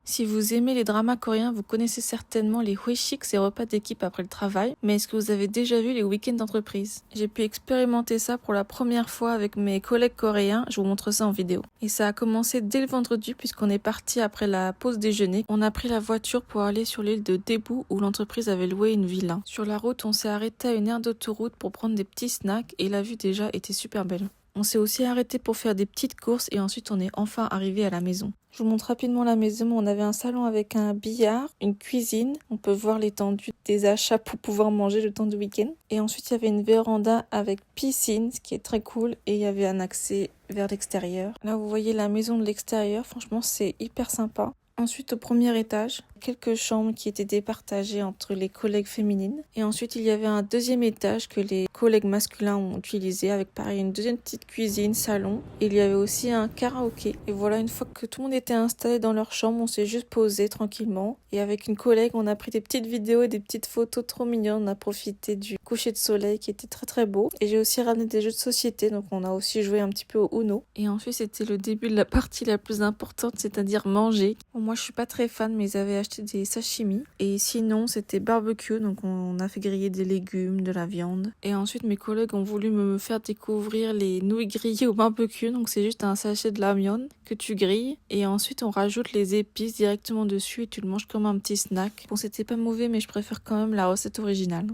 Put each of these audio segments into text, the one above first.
Si vous aimez les dramas coréens, vous connaissez certainement les Hoeshik, ces repas d'équipe après le travail, mais est-ce que vous avez déjà vu les week-ends d'entreprise? J'ai pu expérimenter ça pour la première fois avec mes collègues coréens, je vous montre ça en vidéo. Et ça a commencé dès le vendredi puisqu'on est parti après la pause déjeuner. On a pris la voiture pour aller sur l'île de Daegu où l'entreprise avait loué une villa. Sur la route, on s'est arrêté à une aire d'autoroute pour prendre des petits snacks et la vue déjà était super belle. On s'est aussi arrêté pour faire des petites courses et ensuite on est enfin arrivé à la maison. Je vous montre rapidement la maison. On avait un salon avec un billard, une cuisine. On peut voir l'étendue des achats pour pouvoir manger le temps du week-end. Et ensuite, il y avait une véranda avec piscine, ce qui est très cool. Et il y avait un accès vers l'extérieur. Là, vous voyez la maison de l'extérieur. Franchement, c'est hyper sympa. Ensuite, au premier étage, quelques chambres qui étaient départagées entre les collègues féminines. Et ensuite, il y avait un deuxième étage que les collègues masculins ont utilisé avec pareil une deuxième petite cuisine, salon. Et il y avait aussi un karaoké. Et voilà, une fois que tout le monde était installé dans leur chambre, on s'est juste posé tranquillement. Et avec une collègue, on a pris des petites vidéos et des petites photos trop mignonnes. On a profité du coucher de soleil qui était très très beau. Et j'ai aussi ramené des jeux de société, donc on a aussi joué un petit peu au Uno. Et ensuite, c'était le début de la partie la plus importante, c'est-à-dire manger. Moi, je suis pas très fan, mais ils avaient acheté des sashimi. Et sinon, c'était barbecue, donc on a fait griller des légumes, de la viande. Et ensuite, mes collègues ont voulu me faire découvrir les nouilles grillées au barbecue. Donc, c'est juste un sachet de ramyeon que tu grilles. Et ensuite, on rajoute les épices directement dessus et tu le manges comme un petit snack. Bon, c'était pas mauvais, mais je préfère quand même la recette originale.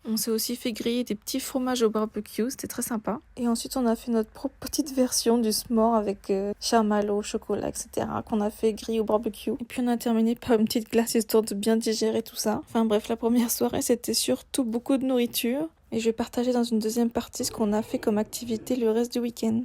On s'est aussi fait griller des petits fromages au barbecue, c'était très sympa. Et ensuite, on a fait notre propre petite version du s'more avec chamallow, chocolat, etc. qu'on a fait griller au barbecue. Et puis, on a terminé par une petite glace histoire de bien digérer tout ça. Enfin bref, la première soirée, c'était surtout beaucoup de nourriture. Et je vais partager dans une deuxième partie ce qu'on a fait comme activité le reste du week-end.